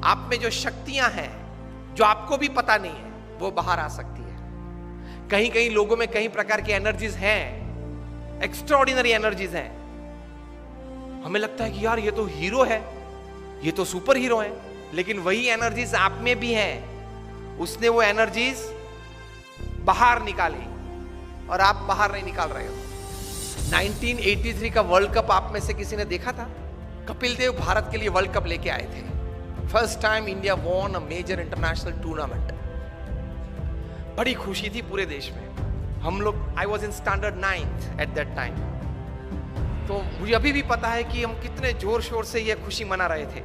आप में जो शक्तियां हैं जो आपको भी पता नहीं है वो बाहर आ सकती है। कहीं कहीं लोगों में कई प्रकार की एनर्जीज हैं, एक्स्ट्राऑर्डिनरी एनर्जीज हैं। हमें लगता है कि यार ये तो हीरो है, ये तो सुपर हीरो है, लेकिन वही एनर्जीज आप में भी हैं। उसने वो एनर्जीज बाहर निकाली और आप बाहर नहीं निकाल रहे हो। 1983 का वर्ल्ड कप आप में से किसी ने देखा था? कपिल देव भारत के लिए वर्ल्ड कप लेके आए थे। First time India won a major international tournament. बड़ी खुशी थी पूरे देश में। हम लोग, I was in standard 9th at that time, तो मुझे अभी भी पता है कि हम कितने जोर शोर से ये खुशी मना रहे थे,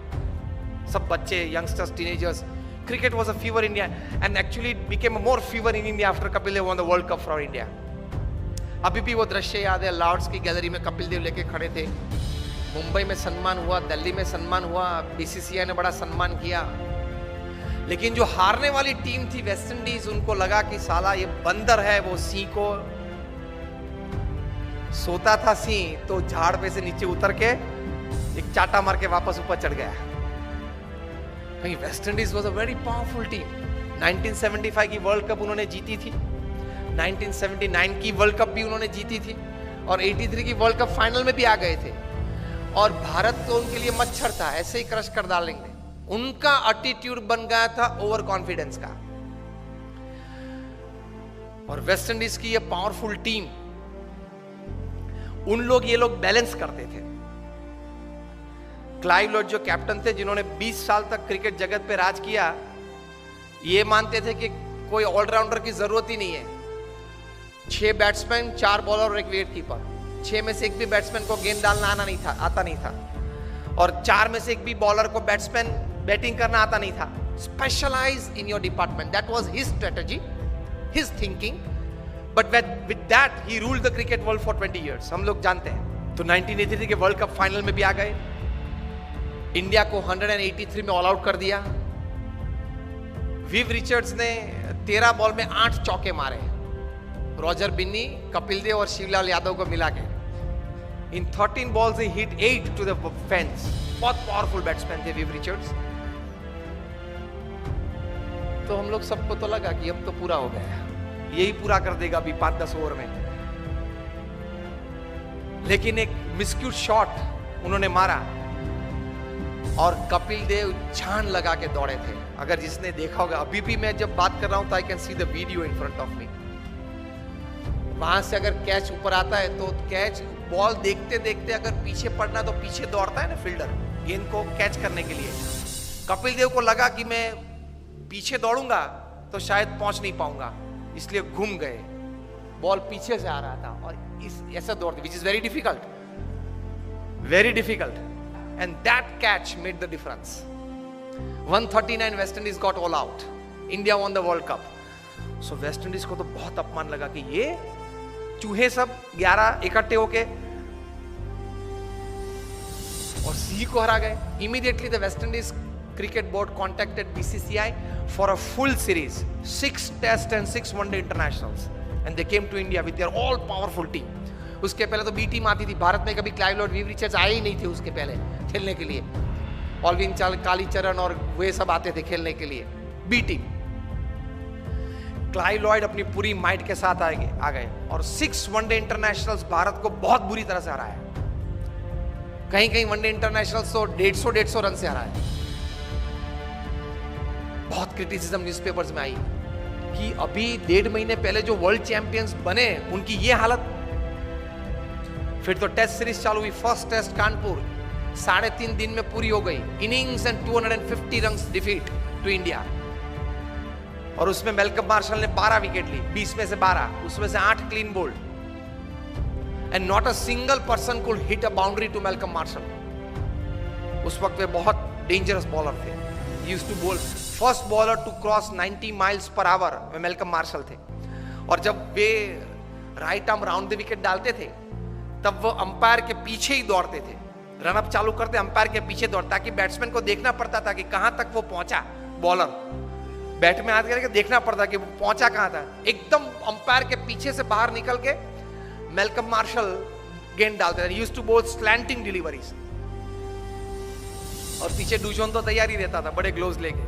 सब बच्चे, youngsters, teenagers. Cricket was a fever India and actually it became a more fever in India after Kapil Dev won the world cup for India. अभी भी वो दृश्य याद है, लॉर्ड्स की गैलरी में कपिल देव लेके खड़े थे। मुंबई में सम्मान हुआ, दिल्ली में सम्मान हुआ, बीसीसीआई ने बड़ा सम्मान किया। लेकिन जो हारने वाली टीम थी वेस्ट इंडीज, उनको लगा कि साला ये बंदर है, वो सिंह को सोता था सिंह तो झाड़ पे से नीचे उतर के एक चाटा मार के वापस ऊपर चढ़ गया। West Indies was a very powerful team. 1975 की वर्ल्ड कप उन्होंने जीती थी, 1979 की वर्ल्ड कप भी उन्होंने जीती थी और 83 की वर्ल्ड कप फाइनल में भी आ गए थे। और भारत तो उनके लिए मच्छर था, ऐसे ही क्रश कर डालेंगे। उनका एटीट्यूड बन गया था ओवर कॉन्फिडेंस का। और वेस्ट इंडीज की ये पावरफुल टीम, उन लोग ये लोग बैलेंस करते थे। क्लाइव लॉयड जो कैप्टन थे, जिन्होंने 20 साल तक क्रिकेट जगत पे राज किया, ये मानते थे कि कोई ऑलराउंडर की जरूरत ही नहीं है। 6 बैट्समैन, 4 बॉलर और एक विकेट कीपर, 6 में से एक भी बैट्समैन को गेंद डालना आता नहीं था और 4 में से एक भी बॉलर को बैट्समैन बैटिंग करना आता नहीं था। Specialise in your department, that was his strategy, his thinking, but with that he ruled the cricket world for 20 years। हम लोग जानते हैं। तो 1983 के वर्ल्ड कप फाइनल में भी आ गए, इंडिया को 183 में ऑल आउट कर दिया। विव रिचर्ड्स ने 13 बॉल में 8 चौके मारे, रॉजर बिन्नी, कपिल देव और शिवलाल यादव को मिला के। इन 13 balls he hit 8 to the fence। बहुत पावरफुल बैट्समैन थे विव रिचर्ड्स। तो हम लोग सबको तो लगा कि अब तो पूरा हो गया, यही पूरा कर देगा अभी 5-10 ओवर में। लेकिन एक मिस्क्यूट शॉट उन्होंने मारा और कपिल देव जान लगा के दौड़े थे। अगर जिसने देखा होगा, अभी भी मैं जब बात कर रहा हूं तो I can see the video in front of me. वहां से अगर कैच ऊपर आता है तो कैच, बॉल देखते देखते अगर पीछे पड़ना तो पीछे दौड़ता है ना फील्डर गेंद को कैच करने के लिए। कपिल देव को लगा कि मैं पीछे दौड़ूंगा तो शायद पहुंच नहीं पाऊंगा, इसलिए घूम गए। बॉल पीछे से आ रहा था और ऐसा दौड़ते, which is very difficult, and that catch made the difference. 139 West Indies got all out, India won the world cup. So West Indies को तो बहुत अपमान लगा कि ये चूहे सब 11 इकट्ठे होके और सिंह को हरा गए। Immediately the West Indies cricket board contacted BCCI for a full series, 6 test and 6 one day internationals, and they came to India with their all powerful team. उसके पहले तो बी टीम आती थी भारत में, कभी क्लाइव लॉयड, विव रिचर्ड्स आए ही नहीं थे उसके पहले खेलने के लिए। ऑलविन कालीचरण और वे सब आते थे खेलने के लिए, बी टीम। क्लाइव लॉयड अपनी पूरी माइट के साथ आ गए और 6 वनडे इंटरनेशनल्स भारत को बहुत बुरी तरह से हराया। कहीं कहीं वनडे इंटरनेशनल्स तो 150 रन से हराया। बहुत क्रिटिसिज्म न्यूज़पेपर्स में आई कि अभी 1.5 महीने पहले जो वर्ल्ड चैंपियंस बने उनकी ये हालत। फिर तो टेस्ट सीरीज चालू हुई। फर्स्ट टेस्ट कानपुर 3.5 दिन में पूरी हो गई। Innings and 250 run defeat to India. और उसमें मेलकम मार्शल ने 12 विकेट ली, 20 में से 12, उसमें से 8 clean bowled, and not a single person could hit a boundary to Malcolm Marshall. उस वक्त वे बहुत डेंजरस बॉलर थे। Used to bowl first bowler to cross 90 miles per hour वे मेलकम मार्शल थे। और जब वे right arm round the wicket डालते थे तब वो अंपायर के पीछे ही दौड़ते थे। रनअप चालू करते अंपायर के पीछे दौड़, ताकि बैट्समैन को देखना पड़ता था कि कहां तक वो पहुंचा। बॉलर बैट में हाथ करके देखना पड़ता कि वो पहुंचा कहां था। एकदम अंपायर के पीछे से बाहर निकल के मेलकम मार्शल गेंद डालते थे। यूज्ड टू बोल स्लैंटिंग डिलीवरीज। और पीछे डूजोन तो तैयार ही रहता था बड़े ग्लोव्स लेके,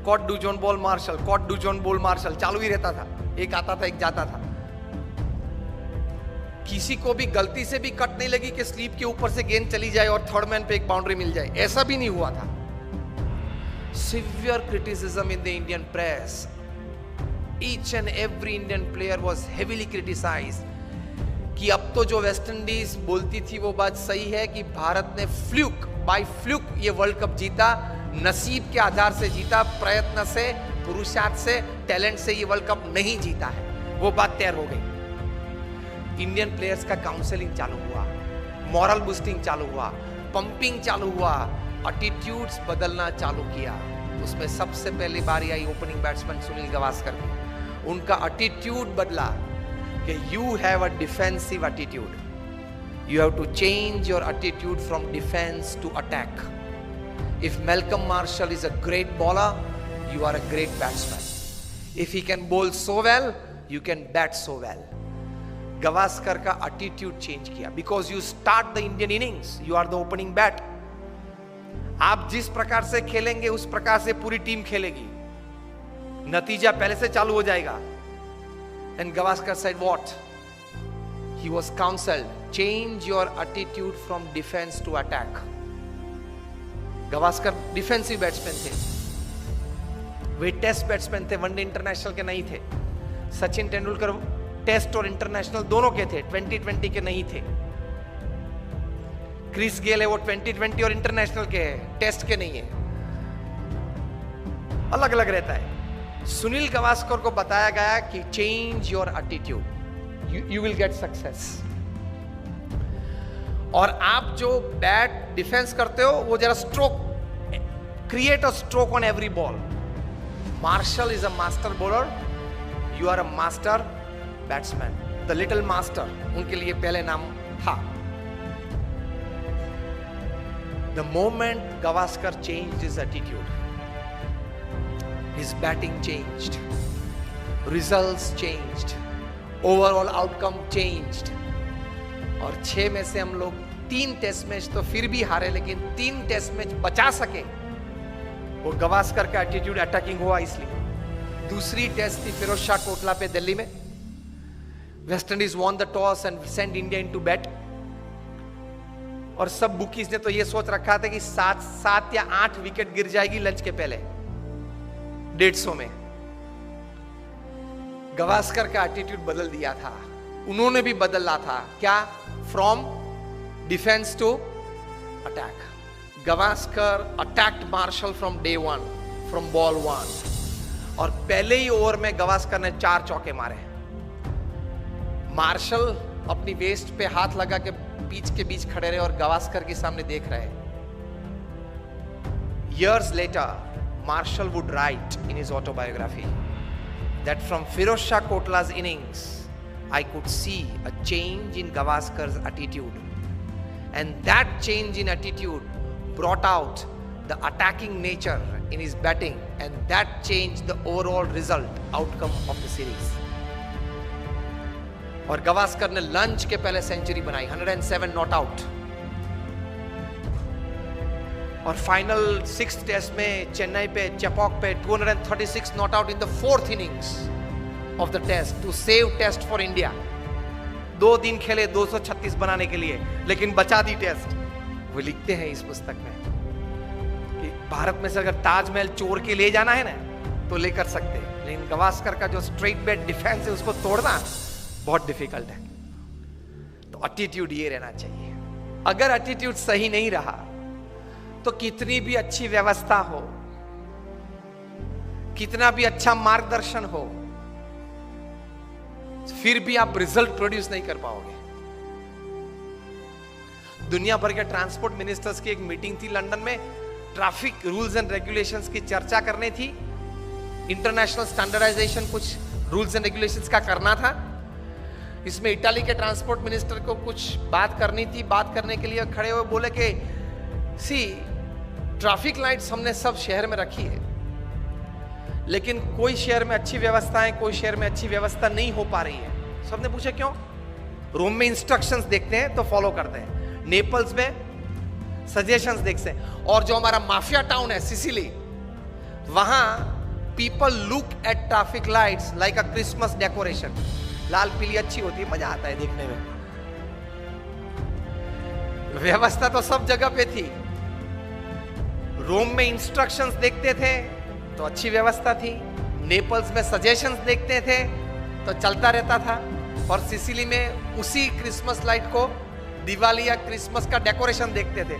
caught Dujon bowled Marshall, caught Dujon bowled Marshall चालू ही रहता था, एक आता था एक जाता था। किसी को भी गलती से भी कट नहीं लगी कि स्लीप के ऊपर से गेंद चली जाए और थर्ड मैन पे एक बाउंड्री मिल जाए, ऐसा भी नहीं हुआ था। Severe criticism in the Indian press, each and every Indian player was heavily criticised कि अब तो जो वेस्ट इंडीज बोलती थी वो बात सही है कि भारत ने बाय फ्लूक ये वर्ल्ड कप जीता, नसीब के आधार से जीता, प्रयत्न से, पुरुषार्थ से, टैलेंट से ये वर्ल्ड कप नहीं जीता है, वो बात तैयार हो गई। इंडियन प्लेयर्स का काउंसलिंग चालू हुआ, मॉरल बूस्टिंग चालू हुआ, पंपिंग चालू हुआ, एटीट्यूड्स बदलना चालू किया। उसमें सबसे पहली बारी आई ओपनिंग बैट्समैन सुनील गावस्कर की। उनका एटीट्यूड बदला कि you have a defensive attitude, you have to change your attitude from defence to attack. If Malcolm Marshall is a great bowler, you are a great batsman. If he can bowl so well, you can bat so well. Gavaskar का attitude change किया, because you start the Indian innings, you are the opening bat. आप जिस प्रकार से खेलेंगे उस प्रकार से पूरी टीम खेलेगी, नतीजा पहले से चालू हो जाएगा। And Gavaskar said what? He was counseled, change your attitude from defense to attack. Gavaskar defensive batsman थे, वे टेस्ट बैट्समैन थे, वनडे इंटरनेशनल के नहीं थे। सचिन तेंदुलकर टेस्ट और इंटरनेशनल दोनों के थे, 2020 के नहीं थे। क्रिस गेल है वो 2020 और इंटरनेशनल के हैं, टेस्ट के नहीं है, अलग अलग रहता है। सुनील गावस्कर को बताया गया कि change your attitude, you will get success. और आप जो बैट डिफेंस करते हो वो जरा stroke, create a stroke on every ball. Marshall is a master bowler, you are a master batsman. The little master, उनके लिए पहले नाम था। The moment Gavaskar changed his attitude, his batting changed, results changed, overall outcome changed. और 6 में से हम लोग 3 टेस्ट मैच तो फिर भी हारे, लेकिन 3 टेस्ट मैच बचा सके, वो गावस्कर का एटीट्यूड अटैकिंग हुआ। इसलिए दूसरी टेस्ट थी फिरोज शाह कोटला पे दिल्ली में, West Indies won the toss and send India into bat. और सब बुकीज ने तो ये सोच रखा था कि 7 या 8 विकेट गिर जाएगी लंच के पहले 150 में। गावस्कर का एटीट्यूड बदल दिया था, उन्होंने भी बदला था। क्या? From defence to attack. Gavaskar attacked Marshall from day 1, from ball 1, और पहले ही ओवर में गावस्कर ने 4 चौके मारे। मार्शल अपनी वेस्ट पे हाथ लगा के पिच के बीच खड़े रहे और गावस्कर के सामने देख रहे। Years later, Marshall would write in his autobiography that from Firoz Shah Kotla's innings, I could see a change in Gavaskar's attitude, and that change in attitude brought out the attacking nature in his batting, and that changed the overall result outcome of the series. और गावस्कर ने lunch के पहले century बनाई, 107 not out. और final 6th test में चेन्नई पे, चेपॉक पे 236 not out in the 4th innings of the test to save test for India. 2 दिन खेले 236 बनाने के लिए, लेकिन बचा दी टेस्ट। वो लिखते हैं इस पुस्तक में कि भारत में से अगर ताजमहल चोर के ले जाना है ना तो लेकर सकते हैं, लेकिन गावस्कर का जो स्ट्रेट बैट डिफेंस है उसको तोड़ना बहुत डिफिकल्ट है। तो एटीट्यूड ये रहना चाहिए। अगर एटीट्यूड सही नहीं रहा तो कितनी भी अच्छी व्यवस्था हो, कितना भी अच्छा मार्गदर्शन हो, फिर भी आप रिजल्ट प्रोड्यूस नहीं कर पाओगे। दुनिया भर के ट्रांसपोर्ट मिनिस्टर्स की एक मीटिंग थी लंदन में, ट्रैफिक रूल्स एंड रेगुलेशंस की चर्चा करनी थी, इंटरनेशनल स्टैंडर्डाइजेशन कुछ रूल्स एंड रेगुलेशंस का करना था। इसमें इटाली के ट्रांसपोर्ट मिनिस्टर को कुछ बात करनी थी। बात करने के लिए खड़े हुए बोले कि सी, ट्रैफिक लाइट्स हमने सब शहर में रखी है, लेकिन कोई शहर में अच्छी व्यवस्था है, कोई शहर में अच्छी व्यवस्था नहीं हो पा रही है। सबने पूछा क्यों? रोम में इंस्ट्रक्शंस देखते हैं तो फॉलो करते हैं, नेपल्स में सजेशंस देख से। और जो हमारा माफिया टाउन है सिसिली, वहां people look at traffic lights like a Christmas decoration. लाल पीली अच्छी होती है, मजा आता है देखने में। व्यवस्था तो सब जगह पे थी। रोम में इंस्ट्रक्शंस देखते थे तो अच्छी व्यवस्था थी, नेपल्स में सजेशंस देखते थे तो चलता रहता था, और सिसिली में उसी क्रिसमस लाइट को दिवाली या क्रिसमस का डेकोरेशन देखते थे।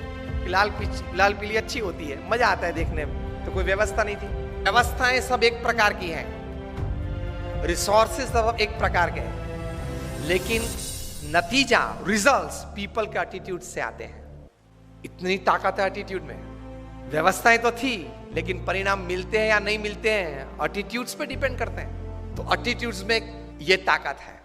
लाल पीली अच्छी होती है, मजा आता है देखने में। तो कोई व्यवस्था नहीं थी। व्यवस्थाएं सब एक प्रकार की हैं, रिसोर्सेज सब एक प्रकार के हैं, लेकिन नतीजा, रिजल्ट्स पीपल के एटीट्यूड से आते हैं। इतनी ताकत है एटीट्यूड में। व्यवस्थाएं तो थी, लेकिन परिणाम मिलते हैं या नहीं मिलते हैं एटीट्यूड्स पे डिपेंड करते हैं। तो एटीट्यूड्स में ये ताकत है।